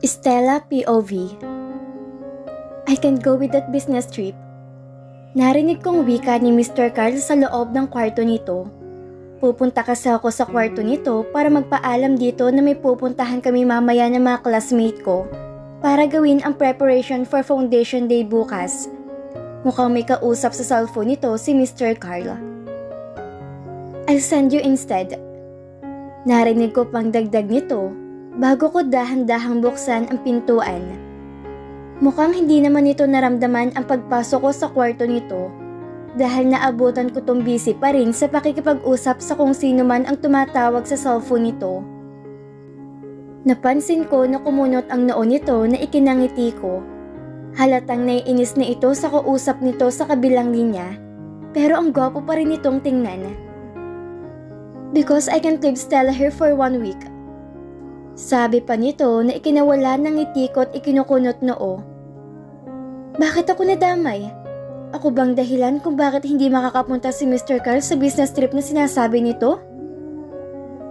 Stella POV. I can go with that business trip. Narinig kong wika ni Mr. Carl sa loob ng kwarto nito. Pupunta kasi ako sa kwarto nito para magpaalam dito na may pupuntahan kami mamaya ng mga classmate ko para gawin ang preparation for foundation day bukas. Mukhang may kausap sa cellphone nito si Mr. Carl. I'll send you instead. Narinig ko pang dagdag nito bago ko dahan-dahang buksan ang pintuan. Mukhang hindi naman nito naramdaman ang pagpasok ko sa kwarto nito dahil naabutan ko tong busy pa rin sa pakikipag-usap sa kung sino man ang tumatawag sa cellphone nito. Napansin ko na kumunot ang noo nito na ikinangiti ko. Halatang naiinis na ito sa kausap nito sa kabilang linya, pero ang gwapo pa rin itong tingnan. Because I can't leave Stella here for 1 week. Sabi pa nito na ikinawala ng ngiti ko at ikinukunot noo. Bakit ako nadamay? Ako bang dahilan kung bakit hindi makakapunta si Mr. Carl sa business trip na sinasabi nito?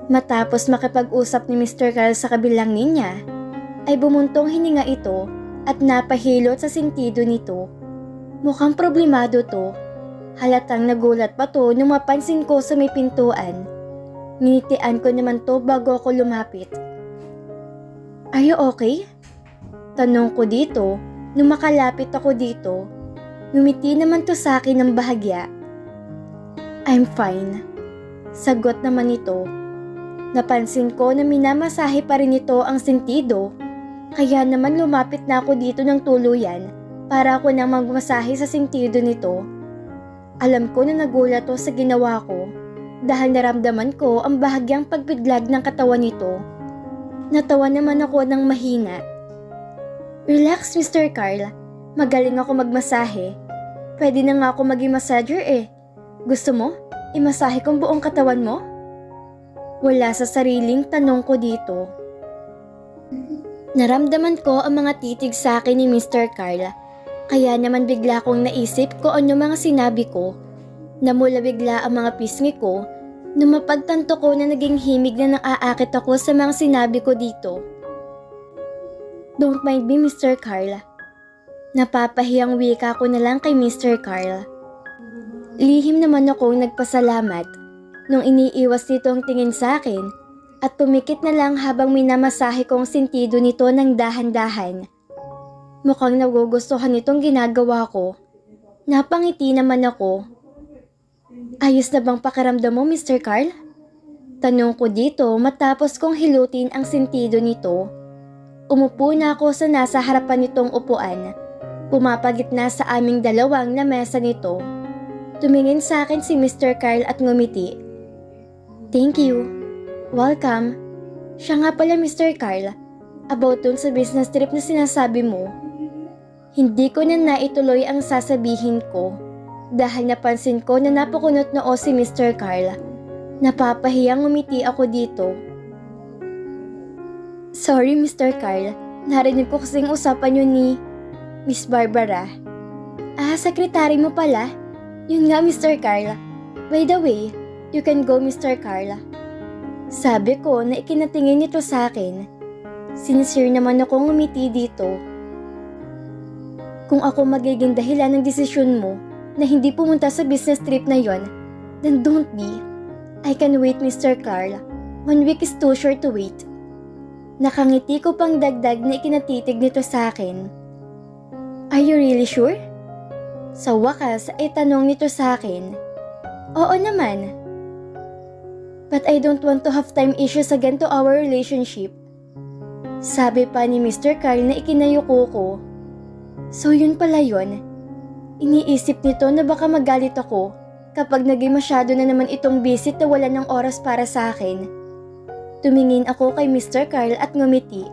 Matapos makipag-usap ni Mr. Carl sa kabilang linya, ay bumuntong hininga ito at napahilot sa sentido nito. Mukhang problemado to. Halatang nagulat pa to nung mapansin ko sa may pintuan. Ninitian ko naman to bago ako lumapit. Are you okay? Tanong ko dito nung makalapit ako dito. Ngumiti naman to sa akin ng bahagya. I'm fine. Sagot naman ito. Napansin ko na minamasahe pa rin ito ang sentido. Kaya naman lumapit na ako dito ng tuluyan para ako nang magmasahe sa sentido nito. Alam ko na nagulat to sa ginawa ko dahil naramdaman ko ang bahagyang pagbiglag ng katawan nito. Natawa naman ako ng mahina. Relax, Mr. Carl. Magaling ako magmasahe. Pwede na nga ako maging massager eh. Gusto mo? Imasahe kong buong katawan mo? Wala sa sariling tanong ko dito. Naramdaman ko ang mga titig sa akin ni Mr. Carl. Kaya naman bigla kong naisip kung ano mga sinabi ko. Namula bigla ang mga pisngi ko nung mapagtanto ko na naging himig na nang-aakit ako sa mga sinabi ko dito. Don't mind me, Mr. Carl. Napapahiyang wika ko na lang kay Mr. Carl. Lihim naman akong nagpasalamat nung iniiwas nito ang tingin sa akin at tumikit na lang habang minamasahe kong sentido nito ng dahan-dahan. Mukhang nagugustuhan nitong ginagawa ko. Napangiti naman ako. Ayos na bang pakiramdam mo, Mr. Carl? Tanong ko dito matapos kong hilutin ang sentido nito. Umupo na ako sa nasa harapan nitong upuan. Pumapagitna sa aming dalawang na mesa nito. Tumingin sa akin si Mr. Carl at ngumiti. Thank you. Welcome. Siya nga pala, Mr. Carl. About dun sa business trip na sinasabi mo. Hindi ko na naituloy ang sasabihin ko dahil napansin ko na napakunot noo si Mr. Carl. Napapahiyang ngumiti ako dito. Sorry, Mr. Carl. Narinig ko kasing usapan yun ni Miss Barbara. Sekretary mo pala. Yun nga, Mr. Carl. By the way, you can go, Mr. Carl. Sabi ko na ikinatingin nito sa akin. Sincere naman akong ngumiti dito. Kung ako magiging dahilan ng desisyon mo na hindi pumunta sa business trip na yon, then don't be. I can wait, Mr. Carl. 1 week is too short to wait. Nakangiti ko pang dagdag na ikinatitig nito sa akin. Are you really sure? Sa wakas ay tanong nito sa akin. Oo naman. But I don't want to have time issues again to our relationship. Sabi pa ni Mr. Carl na ikinayuko ko. So yun pala yun. Iniisip nito na baka magalit ako kapag naging masyado na naman itong busy na wala ng oras para sa akin. Tumingin ako kay Mr. Carl at ngumiti.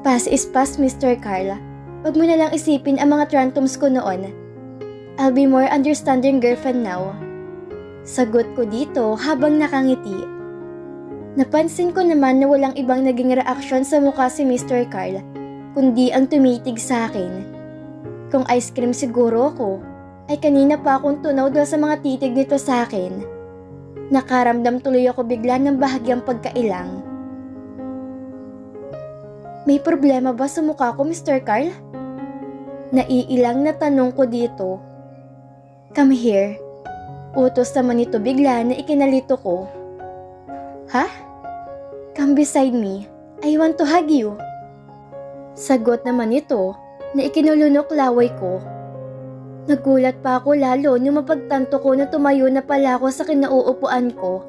Past is past, Mr. Carl. Wag mo na lang isipin ang mga tantrums ko noon. I'll be more understanding girlfriend now. Sagot ko dito habang nakangiti. Napansin ko naman na walang ibang naging reaksyon sa mukha si Mr. Carl, kundi ang tumitig sa akin. Kung ice cream siguro ako, ay kanina pa akong tunaw dahil sa mga titig nito sa akin. Nakaramdam tuloy ako bigla ng bahagyang pagkailang. May problema ba sa mukha ko, Mr. Carl? Naiilang na tanong ko dito. Come here. Utos naman ito bigla na ikinalito ko. Ha? Come beside me. I want to hug you. Sagot naman ito na ikinulunok laway ko. Nagulat pa ako lalo nung mapagtanto ko na tumayo na pala ako sa kinauupuan ko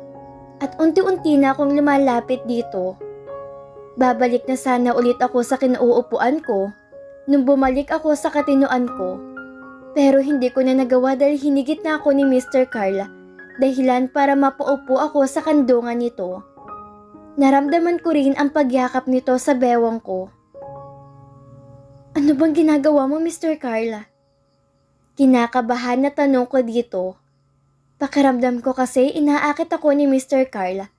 at unti-unti na akong lumalapit dito. Babalik na sana ulit ako sa kinauupuan ko nung bumalik ako sa katinuan ko. Pero hindi ko na nagawa dahil hinigit na ako ni Mr. Carl dahilan para mapaupo ako sa kandungan nito. Naramdaman ko rin ang pagyakap nito sa bewang ko. Ano bang ginagawa mo, Mr. Carl? Kinakabahan na tanong ko dito. Pakiramdam ko kasi inaakit ako ni Mr. Carl.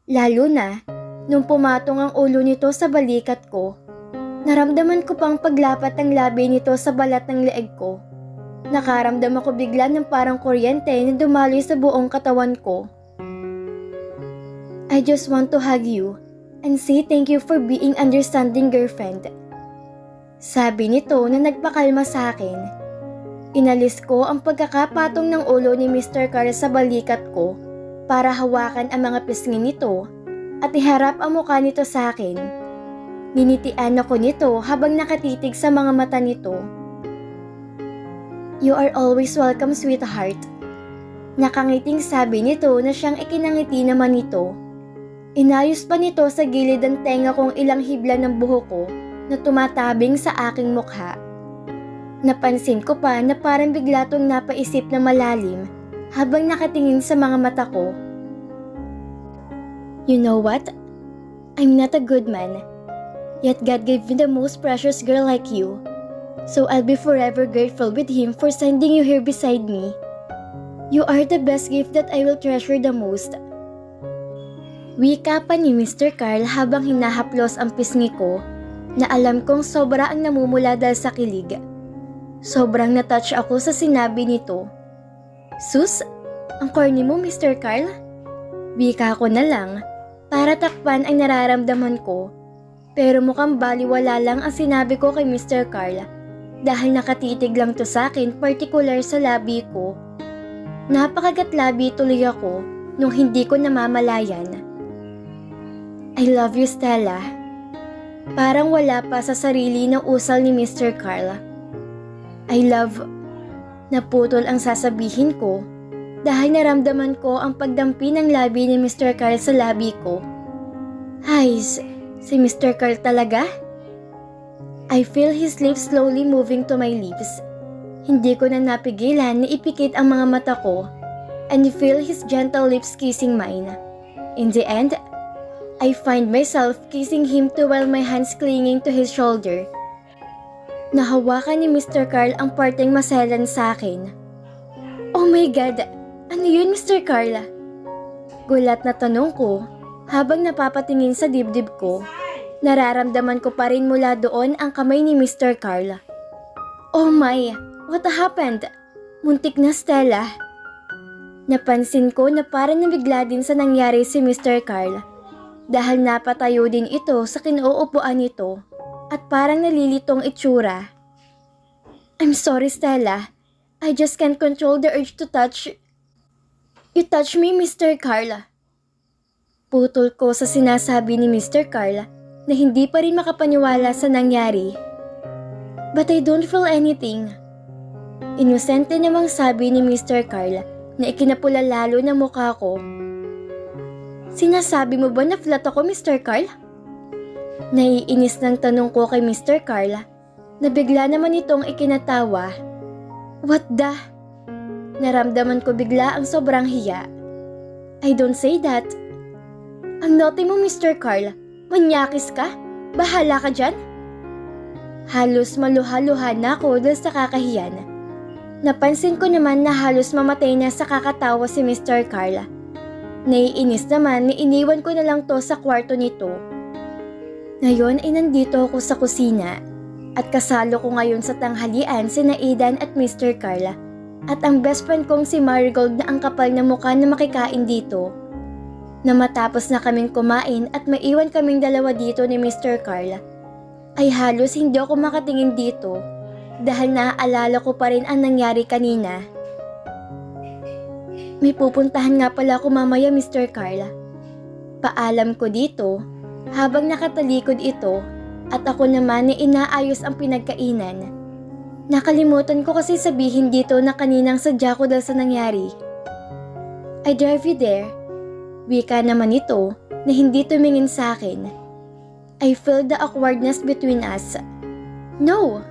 Lalo na nung pumatong ang ulo nito sa balikat ko. Naramdaman ko pang paglapat ng labi nito sa balat ng leeg ko. Nakaramdam ako bigla ng parang kuryente na dumaloy sa buong katawan ko. I just want to hug you and say thank you for being understanding girlfriend. Sabi nito na nagpakalma sa akin. Inalis ko ang pagkakapatong ng ulo ni Mr. Carl sa balikat ko para hawakan ang mga pisngi nito at iharap ang mukha nito sa akin. Ninitian ako nito habang nakatitig sa mga mata nito. You are always welcome, sweetheart. Nakangiting sabi nito na siyang ikinangiti naman nito. Inayos pa nito sa gilid ang tenga kong ilang hibla ng buhok ko na tumatabing sa aking mukha. Napansin ko pa na parang bigla tong napaisip na malalim habang nakatingin sa mga mata ko. You know what? I'm not a good man. Yet God gave me the most precious girl like you. So I'll be forever grateful with Him for sending you here beside me. You are the best gift that I will treasure the most. Wika pa ni Mr. Carl habang hinahaplos ang pisngi ko na alam kong sobra ang namumula dahil sa kilig. Sobrang natouch ako sa sinabi nito. Sus, ang corny mo, Mr. Carl? Wika ko na lang para takpan ang nararamdaman ko. Pero mukhang baliwala lang ang sinabi ko kay Mr. Carl dahil nakatitig lang to sa akin, particular sa labi ko. Napakagatlabi tuloy ako nung hindi ko namamalayan. I love you, Stella. Parang wala pa sa sarili ng usal ni Mr. Carl. I love... Naputol ang sasabihin ko dahil naramdaman ko ang pagdampi ng labi ni Mr. Carl sa labi ko. Hay, si Mr. Carl talaga? I feel his lips slowly moving to my lips. Hindi ko na napigilan na ipikit ang mga mata ko and feel his gentle lips kissing mine. In the end, I find myself kissing him too while my hands clinging to his shoulder. Nahawakan ni Mr. Carl ang parteng maselan sa akin. Oh my God! Ano yun, Mr. Carl? Gulat na tanong ko habang napapatingin sa dibdib ko. Nararamdaman ko pa rin mula doon ang kamay ni Mr. Carl. Oh my! What happened? Muntik na, Stella. Napansin ko na parang nabigla din sa nangyari si Mr. Carl dahil napatayo din ito sa kinuupuan nito at parang nalilitong itsura. I'm sorry, Stella. I just can't control the urge to touch. You touch me, Mr. Carl. Putol ko sa sinasabi ni Mr. Carl na hindi pa rin makapaniwala sa nangyari. But I don't feel anything. Inosente namang sabi ni Mr. Carl na ikinapula lalo ng mukha ko. Sinasabi mo ba na flat ako, Mr. Carl? Naiinis ng tanong ko kay Mr. Carl na bigla naman itong ikinatawa. What the? Naramdaman ko bigla ang sobrang hiya. I don't say that. Ang naughty mo, Mr. Carl. Manyakis ka? Bahala ka dyan? Halos maluha-luha na ako dahil sa kakahiyan. Napansin ko naman na halos mamatay na sa kakatawa si Mr. Carl. Naiinis naman na iniwan ko na lang to sa kwarto nito. Ngayon ay nandito ako sa kusina at kasalo ko ngayon sa tanghalian sina Aidan at Mr. Carl at ang best friend kong si Marigold na ang kapal na mukha na makikain dito. Na matapos na kaming kumain at maiwan kaming dalawa dito ni Mr. Carl, ay halos hindi ako makatingin dito dahil naaalala ko pa rin ang nangyari kanina. May pupuntahan nga pala ako mamaya, Mr. Carl. Paalam ko dito habang nakatalikod ito at ako naman ay inaayos ang pinagkainan. Nakalimutan ko kasi sabihin dito na kaninang sadya ko dahil sa nangyari. I drive you there. Wika naman ito na hindi tumingin sa akin. I feel the awkwardness between us. No!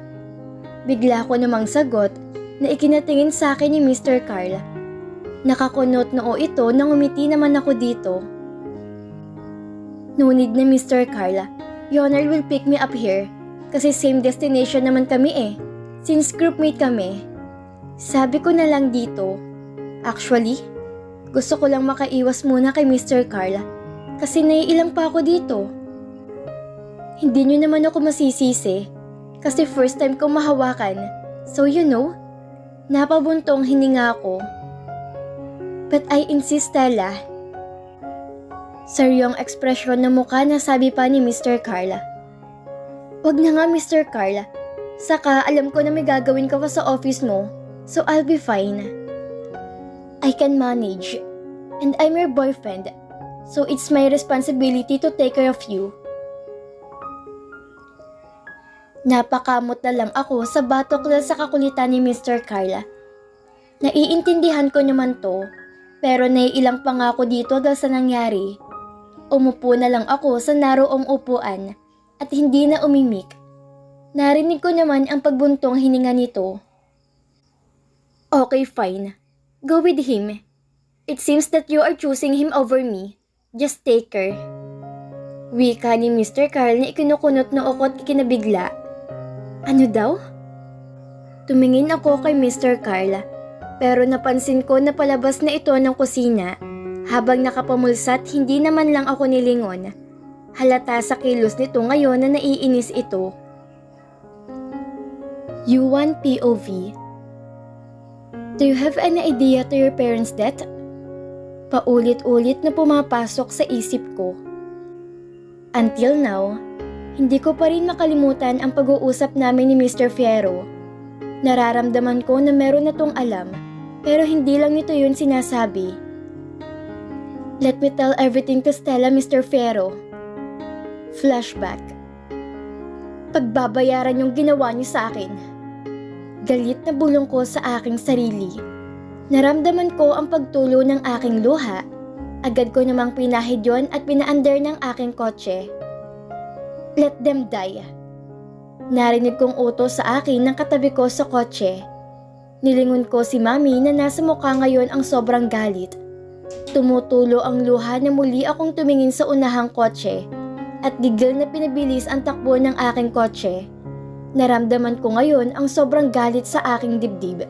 Bigla ko namang sagot na ikinatingin sa akin ni Mr. Carl. Nakakunot noo ito nang umiti naman ako dito. No need na, Mr. Carl. Yonard will pick me up here kasi same destination naman kami eh. Since groupmate kami. Sabi ko na lang dito. Actually, gusto ko lang makaiwas muna kay Mr. Carl kasi naiilang pa ako dito. Hindi niyo naman ako masisisi kasi first time kong mahawakan. So you know, napabuntong hininga ako. But I insist, Stella. Seryong ekspresyon ng mukha na sabi pa ni Mr. Carl. Wag na nga, Mr. Carl. Saka alam ko na may gagawin ka pa sa office mo, so I'll be fine. I can manage. And I'm your boyfriend, so it's my responsibility to take care of you. Napakamot na lang ako sa batok dahil sa kakulitan ni Mr. Carl. Naiintindihan ko naman to, pero naiilang pa nga ako dito dahil sa nangyari. Umupo na lang ako sa naroong upuan at hindi na umimik. Narinig ko naman ang pagbuntong hininga nito. Okay, fine. Go with him. It seems that you are choosing him over me. Just take her. Wika ni Mr. Carl na ikinukunot na ako at ikinabigla. Ano daw? Tumingin ako kay Mr. Carl, pero napansin ko na palabas na ito ng kusina. Habang nakapamulsat, hindi naman lang ako nilingon. Halata sa kilos nito ngayon na naiinis ito. U1 POV. Do you have any idea to your parents' death? Paulit-ulit na pumapasok sa isip ko. Until now, hindi ko pa rin makalimutan ang pag-uusap namin ni Mr. Fierro. Nararamdaman ko na meron na tong alam, pero hindi lang nito yun sinasabi. Let me tell everything to Stella, Mr. Fierro. Flashback. Pagbabayaran yung ginawa niyo sa akin. Galit na bulong ko sa aking sarili. Naramdaman ko ang pagtulo ng aking luha. Agad ko namang pinahid yon at pinaandar ng aking kotse. Let them die. Narinig kong utos sa akin ng katabi ko sa kotse. Nilingon ko si Mami na nasa mukha ngayon ang sobrang galit. Tumutulo ang luha na muli akong tumingin sa unahang kotse at gigil na pinabilis ang takbo ng aking kotse. Naramdaman ko ngayon ang sobrang galit sa aking dibdib.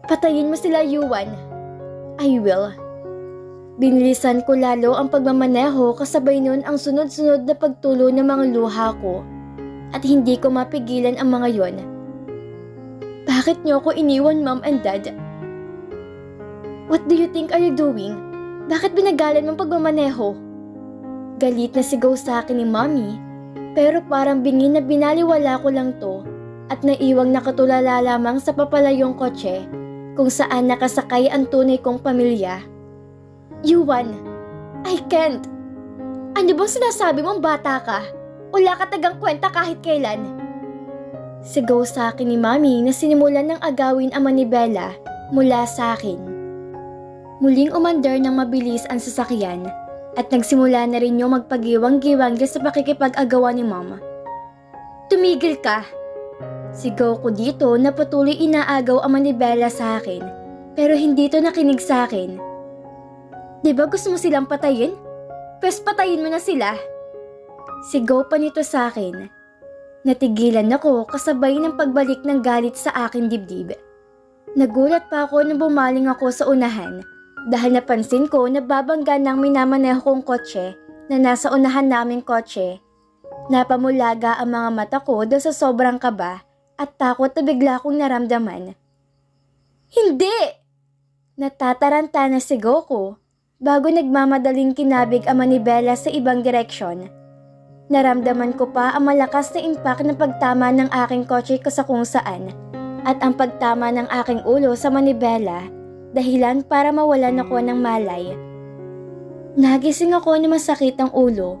Patayin mo sila, Yuan. I will. Binilisan ko lalo ang pagmamaneho kasabay nun ang sunod-sunod na pagtulo ng mga luha ko at hindi ko mapigilan ang mga yon. Bakit niyo ako iniwan, Mom and Dad? What do you think are you doing? Bakit binagalan mong pagmamaneho? Galit na sigaw sa akin ni Mommy. Pero parang bingin na binaliwala ko lang to at naiwang nakatulala lamang sa papalayong kotse kung saan nakasakay ang tunay kong pamilya. Yuan, I can't. Ano bang sinasabi mong bata ka? Wala ka tagang kwenta kahit kailan. Sigaw sa akin ni Mami na sinimulan ng agawin ang manibela mula sa akin. Muling umandar ng mabilis ang sasakyan. At nagsimula na rin yung magpagiwang-giwang sa pakikipag-agawa ni Mama. Tumigil ka! Sigaw ko dito na patuloy inaagaw ang manibela sa akin, pero hindi to nakinig sa akin. Diba gusto mo silang patayin? Pwes patayin mo na sila! Sigaw pa nito sa akin. Natigilan ako kasabay ng pagbalik ng galit sa aking dibdib. Nagulat pa ako nang bumaling ako sa unahan. Dahil napansin ko na babangga ng minamaneho kong kotse na nasa unahan naming kotse. Napamulaga ang mga mata ko dahil sa sobrang kaba at takot na bigla kong naramdaman. Hindi! Natataranta na sigaw ko bago nagmamadaling kinabig ang manibela sa ibang direksyon. Naramdaman ko pa ang malakas na impact ng pagtama ng aking kotse ko sa kung saan at ang pagtama ng aking ulo sa manibela, dahilan para mawalan ako ng malay. Nagising ako na masakit ang ulo.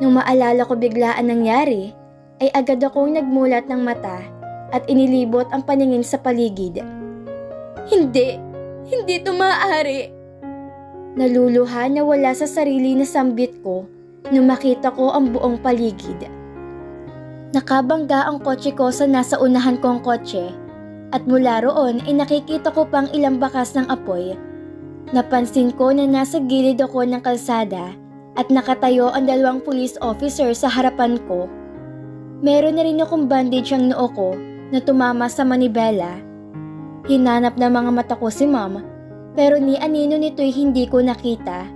Nung maalala ko bigla ang nangyari, ay agad akong nagmulat ng mata at inilibot ang paningin sa paligid. Hindi! Hindi ito maaari! Naluluha na wala sa sarili na sambit ko nung makita ko ang buong paligid. Nakabangga ang kotse ko sa nasa unahan kong kotse at mula roon ay nakikita ko pang ilang bakas ng apoy. Napansin ko na nasa gilid ako ng kalsada at nakatayo ang 2 police officer sa harapan ko. Meron na rin akong bandage ang noo ko na tumama sa manibela. Hinanap ng mga mata ko si Ma'am pero ni anino nito'y hindi ko nakita.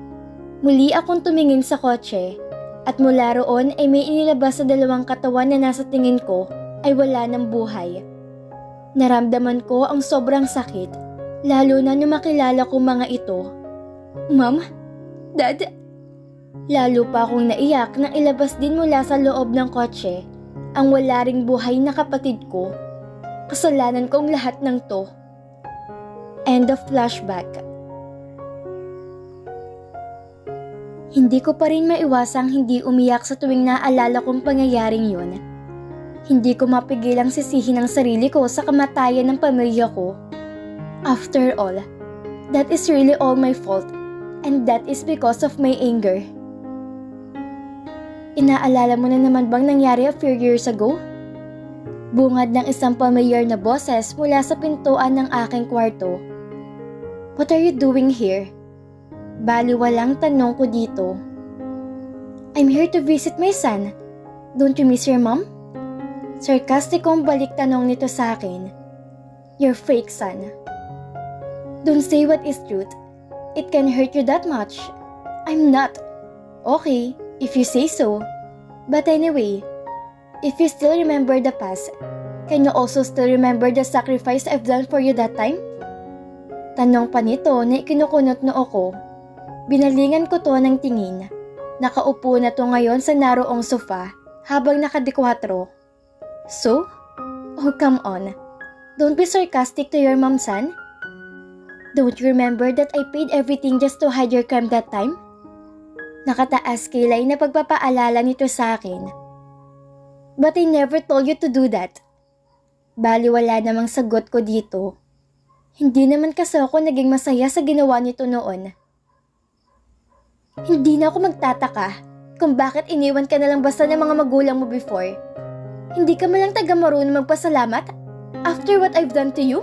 Muli akong tumingin sa kotse at mula roon ay may inilabas sa 2 katawan na nasa tingin ko ay wala ng buhay. Naramdaman ko ang sobrang sakit, lalo na nung makilala ko mga ito. Ma'am? Dad? Lalo pa akong naiyak nang ilabas din mula sa loob ng kotse ang wala ring buhay na kapatid ko. Kasalanan kong lahat ng to. End of flashback. Hindi ko pa rin maiwasang hindi umiyak sa tuwing naalala kong pangyayaring yun. Hindi ko mapigilang sisihin ang sarili ko sa kamatayan ng pamilya ko. After all, that is really all my fault and that is because of my anger. Inaalala mo na naman bang nangyari a few years ago? Bungad ng isang pamilyar na boses mula sa pintuan ng aking kwarto. What are you doing here? Baliwalang tanong ko dito. I'm here to visit my son. Don't you miss your mom? Sarkastikong balik tanong nito sa akin. Your fake son. Don't say what is truth. It can hurt you that much. I'm not. Okay, if you say so. But anyway, if you still remember the past, can you also still remember the sacrifice I've done for you that time? Tanong pa nito na ikinukunot noo ko. Binalingan ko to ng tingin. Nakaupo na to ngayon sa naroong sofa habang nakadikwatro. So? Oh, come on. Don't be sarcastic to your mom, son. Don't you remember that I paid everything just to hide your crime that time? Nakataas kilay na pagpapaalala nito sa akin. But I never told you to do that. Baliwala namang sagot ko dito. Hindi naman kasi ako naging masaya sa ginawa nito noon. Hindi na ako magtataka kung bakit iniwan ka na lang basta ng mga magulang mo before. Hindi ka malang taga marunong magpasalamat after what I've done to you?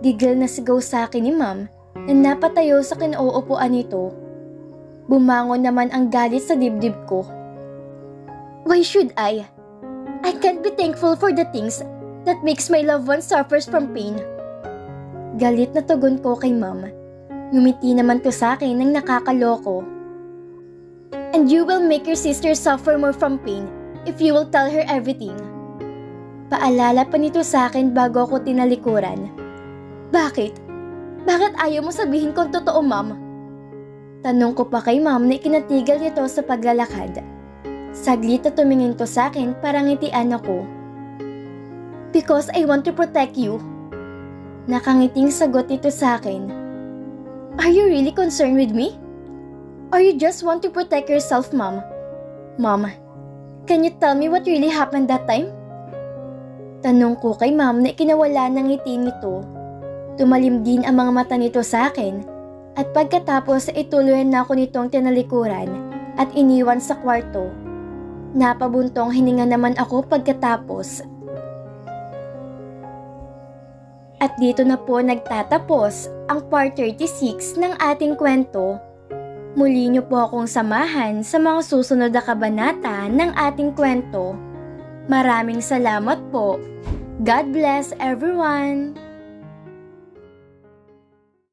Gigil na sigaw sa akin ni Ma'am na napatayo sa kinauupuan nito. Bumangon naman ang galit sa dibdib ko. Why should I? I can't be thankful for the things that makes my loved one suffers from pain. Galit na tugon ko kay Ma'am. Ngumiti naman to sa akin ng nakakaloko. And you will make your sister suffer more from pain if you will tell her everything. Paalala pa nito sa akin bago ako tinalikuran. Bakit? Bakit ayaw mo sabihin kung totoo, Ma'am? Tanong ko pa kay Ma'am na ikinatigil nito sa paglalakad. Saglit na tumingin to sa akin para ngitian ako. Because I want to protect you. Nakangiting sagot nito sa akin. Are you really concerned with me? Or you just want to protect yourself, Mom? Mom, can you tell me what really happened that time? Tanong ko kay Ma'am na ikinawala ng ngiti nito. Tumalim din ang mga mata nito sa akin at pagkatapos ituloy na ako nitong tinalikuran at iniwan sa kwarto. Napabuntong hininga naman ako pagkatapos. At dito na po nagtatapos ang part 36 ng ating kwento. Muli niyo po akong samahan sa mga susunod na kabanata ng ating kwento. Maraming salamat po. God bless everyone!